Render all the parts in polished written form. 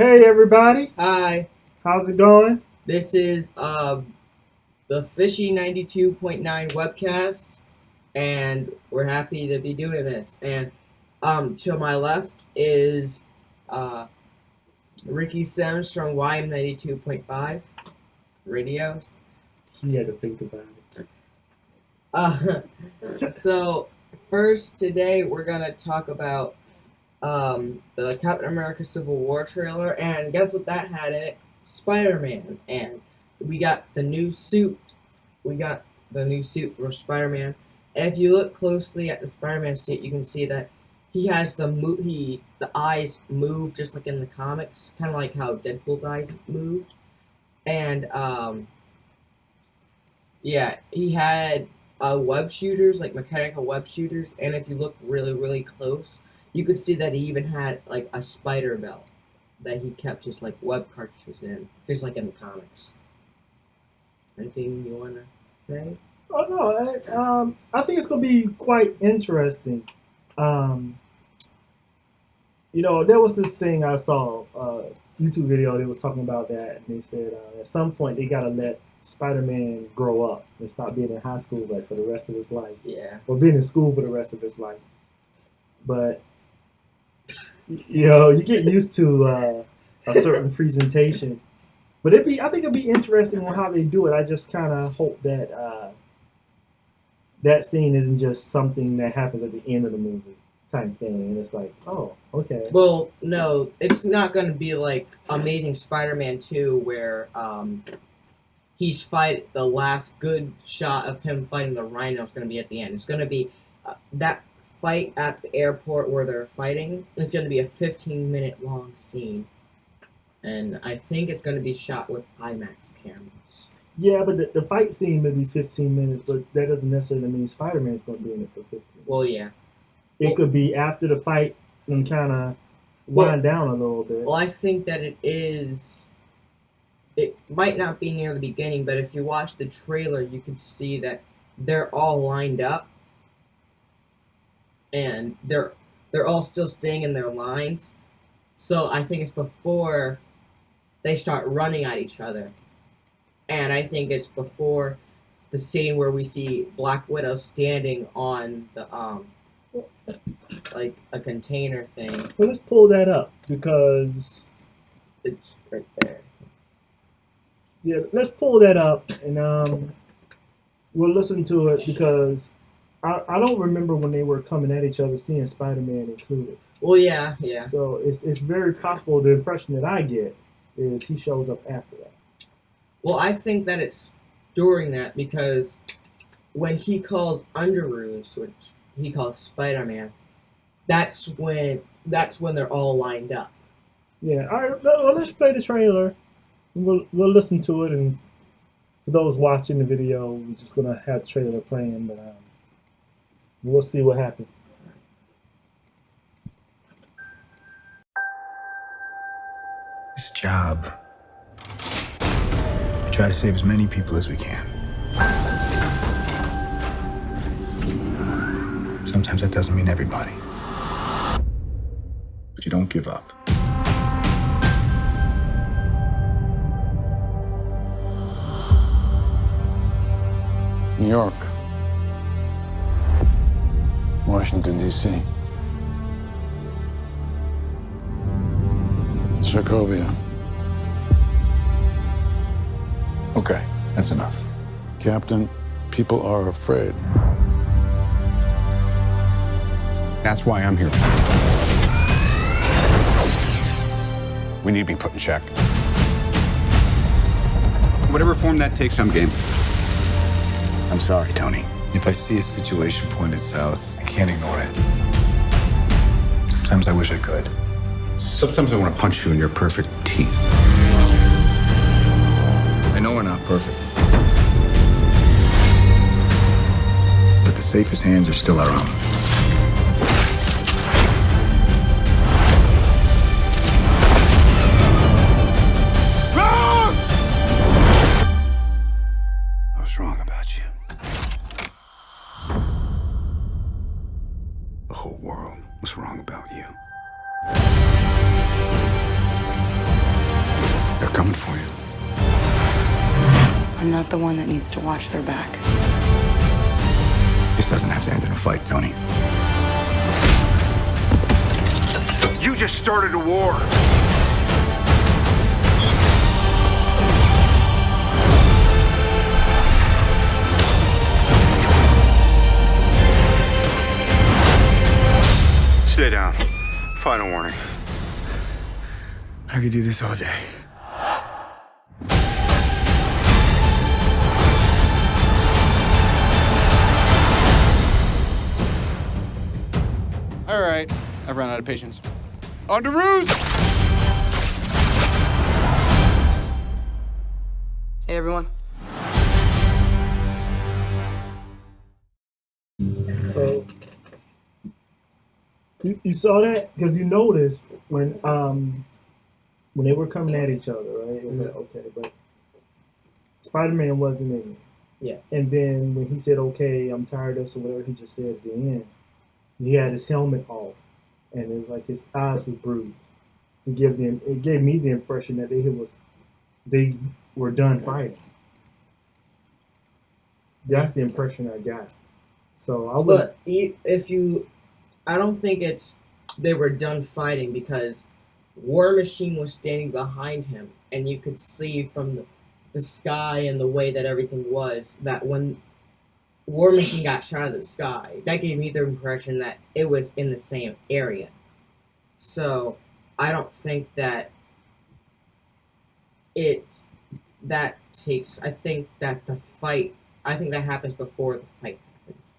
Hey everybody, Hi, how's it going? this is the Fishy 92.9 webcast, and we're happy to be doing this. And to my left is uh, Ricky Sims from YM 92.5 Radio. You had to think about it. Uh, so, first, today we're going to talk about the Captain America Civil War trailer, and guess what that had in it? Spider-Man, and we got the new suit. We got the new suit for Spider-Man, and if you look closely at the Spider-Man suit, you can see that he has the eyes move just like in the comics, kind of like how Deadpool's eyes moved, and yeah, he had web shooters, like mechanical web shooters, and if you look really, really close, you could see that he even had like a spider belt that he kept his like web cartridges in, just like in the comics. Anything you wanna say? Oh no, I think it's gonna be quite interesting. Um, there was this thing I saw, YouTube video. They was talking about that, and they said at some point they gotta let Spider-Man grow up and stop being in high school like for the rest of his life, Yeah. or being in school for the rest of his life. But you get used to a certain presentation. But I think it'd be interesting on how they do it. I just kind of hope that that scene isn't just something that happens at the end of the movie type thing, and it's like, oh, okay. Well, no, it's not gonna be like Amazing Spider-Man 2, where he's fight the last good shot of him fighting the Rhino is gonna be at the end. It's gonna be that fight at the airport where they're fighting. It's gonna be a 15-minute long scene, and I think it's gonna be shot with IMAX cameras. Yeah, but the fight scene may be 15 minutes, but that doesn't necessarily mean Spider-Man's going to be in it for 15 minutes. Well, yeah. It could be after the fight and kind of wind down a little bit. Well, I think that it is. It might not be near the beginning, but if you watch the trailer, you can see that they're all lined up, and they're all still staying in their lines. So I think it's before they start running at each other, and I think it's before the scene where we see Black Widow standing on the like a container thing. Well, let's pull that up because it's right there. Yeah, let's pull that up and we'll listen to it because I don't remember when they were coming at each other, seeing Spider-Man included. Well, yeah. So it's very possible the impression that I get is he shows up after that. Well, I think that it's during that because when he calls Underoos, which he calls Spider-Man, that's when they're all lined up. Yeah. All right. Well, let's play the trailer. We'll listen to it, and for those watching the video, we're just gonna have the trailer playing, but we'll see what happens. This job, we try to save as many people as we can. Sometimes that doesn't mean everybody. But you don't give up. New York, Washington, D.C., Sokovia. Okay, that's enough. Captain, people are afraid. That's why I'm here. We need to be put in check. Whatever form that takes, I'm game. I'm sorry, Tony. If I see a situation pointed south, I can't ignore it. Sometimes I wish I could. Sometimes I want to punch you in your perfect teeth. I know we're not perfect. But the safest hands are still our own. I was wrong about you. The whole world was wrong about you. not the one that needs to watch their back. This doesn't have to end in a fight, Tony. You just started a war. Stay down. Final warning. I could do this all day. All right, I've run out of patience. On to ruse! Hey everyone. So you saw that because you noticed when they were coming at each other, right? It was like, okay, but Spider-Man wasn't in it. Yeah. And then when he said, "Okay, I'm tired of this," or whatever he just said at the end, he had his helmet off, and it was like his eyes were bruised. It gave me the impression that they were done fighting. That's the impression I got. So I would. But I don't think they were done fighting because War Machine was standing behind him, and you could see from the sky and the way that everything was that when War Machine got shot out of the sky, that gave me the impression that it was in the same area. So I don't think that I think that the fight. I think that happens before the fight happens,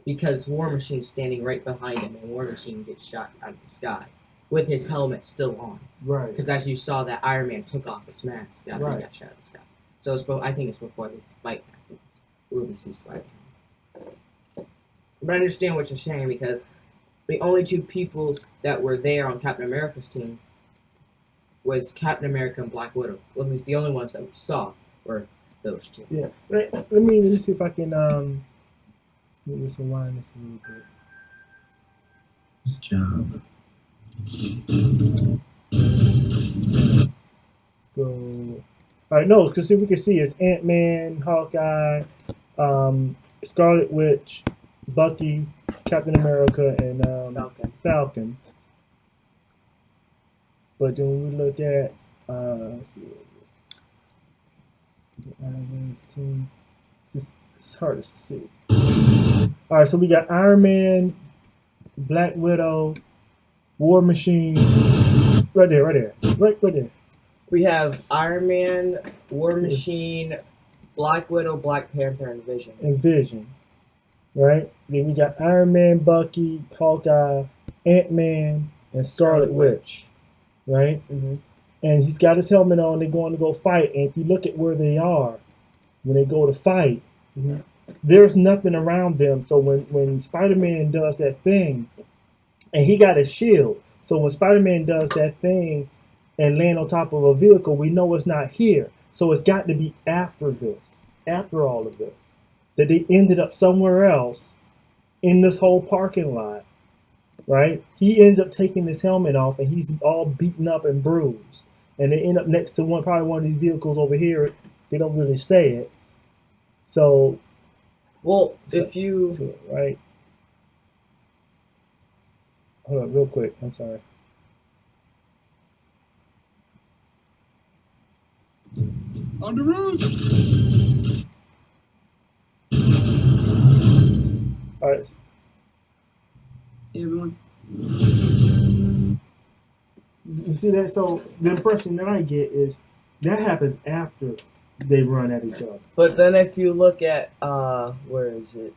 because War Machine's standing right behind him, and War Machine gets shot out of the sky with his helmet still on. Right. Because as you saw, that Iron Man took off his mask after he got shot out of the sky. So I think it's before the fight happens. Where we see Spider-Man. But I understand what you're saying, because the only two people that were there on Captain America's team was Captain America and Black Widow. Well, at least the only ones that we saw were those two. Yeah. Let me see if I can let me just rewind this a little bit. This job. Go. All right, no, because we can see it's Ant-Man, Hawkeye, Scarlet Witch, Bucky, Captain America, and Falcon. But then when we look at, let's see, Iron Man's team, it's hard to see. All right, so we got Iron Man, Black Widow, War Machine, right there. We have Iron Man, War Machine, Black Widow, Black Panther, and Vision. Right? Then we got Iron Man, Bucky, Hawkeye, Ant-Man, and Scarlet Witch. Right? Mm-hmm. And he's got his helmet on, they're going to go fight. And if you look at where they are, when they go to fight, Mm-hmm. there's nothing around them. So when Spider-Man does that thing, and he got a shield, so when Spider-Man does that thing and land on top of a vehicle, we know it's not here. So it's got to be after this, after all of this, that they ended up somewhere else in this whole parking lot, right? He ends up taking his helmet off, and he's all beaten up and bruised. And they end up next to probably one of these vehicles over here. They don't really say it. So, well, right. Hold on, real quick. I'm sorry. On the roof! All right. Hey, everyone. You see that? So the impression that I get is that happens after they run at each other. But then if you look at, where is it?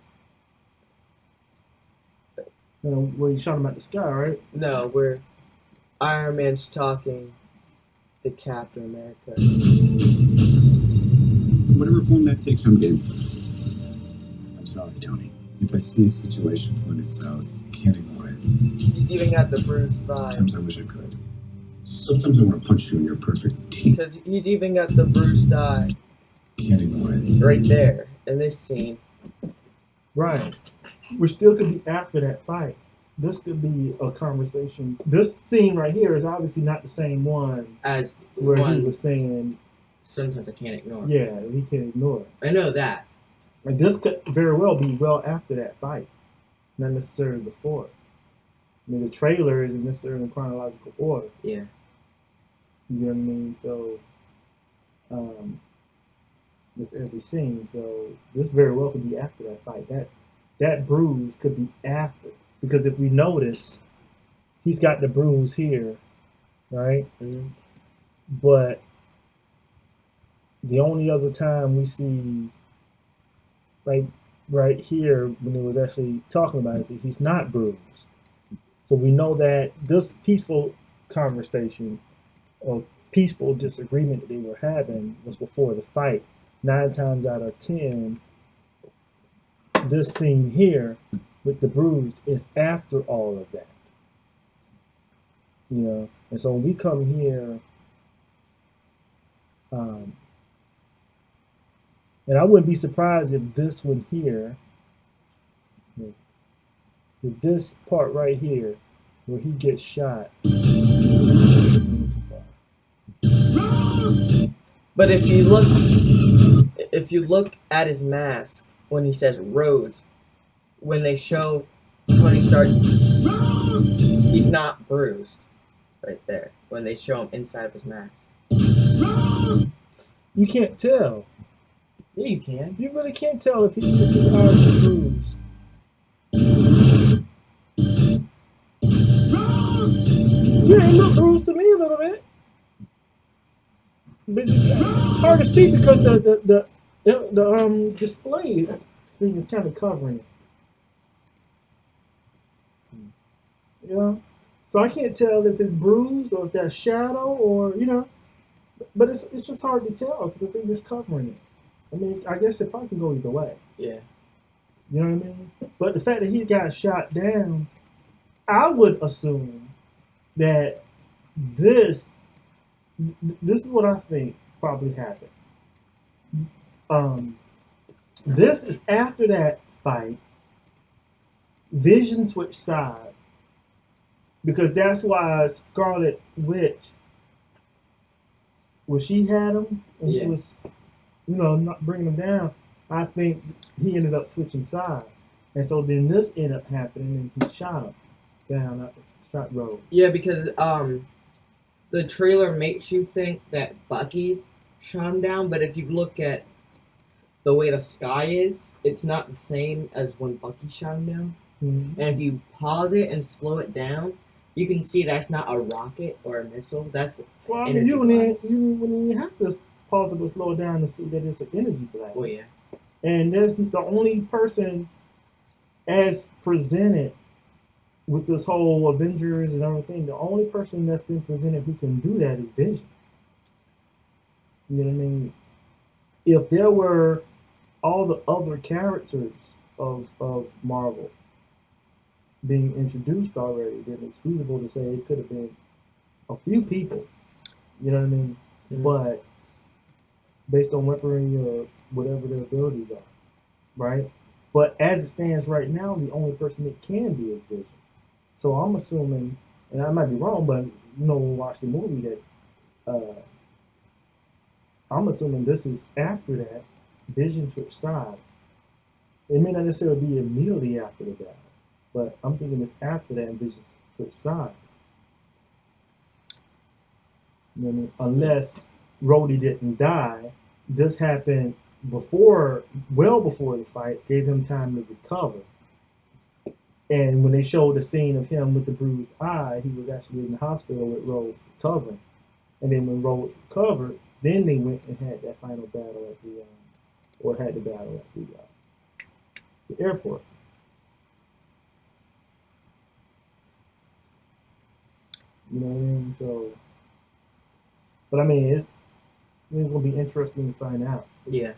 You know, where you shot him at the sky, right? No, where Iron Man's talking to Captain America. Whatever form that takes, I'm game. I'm sorry, Tony. If I see a situation pointed south, I can't ignore it. He's even got the bruised thigh. Sometimes I wish I could. Sometimes I want to punch you in your perfect teeth. Because he's even got the bruised thigh Can't ignore it. right there in this scene. Right. Which still could be after that fight. This could be a conversation. This scene right here is obviously not the same one As where he one was saying sometimes I can't ignore. Yeah, he can't ignore it. I know that. And this could very well be well after that fight, not necessarily before. I mean, the trailer isn't necessarily in chronological order. Yeah. You know what I mean? So, with every scene, so this very well could be after that fight. That bruise could be after, because if we notice, he's got the bruise here, right? Mm-hmm. But the only other time we see, like right here, when it was actually talking about it, he's not bruised. So we know that this peaceful conversation or peaceful disagreement that they were having was before the fight. 9 times out of 10, this scene here with the bruise is after all of that. You know, and so when we come here, and I wouldn't be surprised if this one here, if this part right here, where he gets shot. But if you look at his mask when he says Rhodes, when they show Tony Stark, he's not bruised right there. When they show him inside of his mask, you can't tell. yeah, you can. You really can't tell if his eyes are bruised. Yeah, it looked bruised to me a little bit. But it's hard to see because the display thing is kind of covering it. You know? So I can't tell if it's bruised or if that's shadow or, you know. But it's just hard to tell because the thing is covering it. I mean, I guess it probably can go either way. Yeah. You know what I mean? But the fact that he got shot down, I would assume that this is what I think probably happened. This is after that fight. Vision switched sides because that's why Scarlet Witch, when she had him and he was, you know, not bringing him down, I think he ended up switching sides, and so then this ended up happening, and he shot him down, shot Rhodes. Yeah, because the trailer makes you think that Bucky shot him down, but if you look at the way the sky is, it's not the same as when Bucky shot him down. Mm-hmm. And if you pause it and slow it down, you can see that's not a rocket or a missile. That's Well, I mean, energy you blast. when you have to pause it or slow it down to see that it's an energy blast. Oh yeah. And there's the only person as presented with this whole Avengers and everything, the only person that's been presented who can do that is Vision. You know what I mean? If there were all the other characters of Marvel being introduced already, then it's feasible to say it could have been a few people. You know what I mean? Mm-hmm. But based on weaponry or whatever their abilities are, right? But as it stands right now, the only person it can be is Vision. So I'm assuming, and I might be wrong, but you know, when we watch the movie, that I'm assuming this is after that Vision switched sides. It may not necessarily be immediately after the battle, but I'm thinking it's after that and Vision switched sides. You know what I mean? Unless Rhodey didn't die, this happened before, well before the fight, gave him time to recover. And when they showed the scene of him with the bruised eye, he was actually in the hospital with Rhodes recovering. And then when Rhodes recovered, then they went and had that final battle at the, had the battle at the airport. You know what I mean? So, but I mean, it's going to be interesting to find out. Yeah.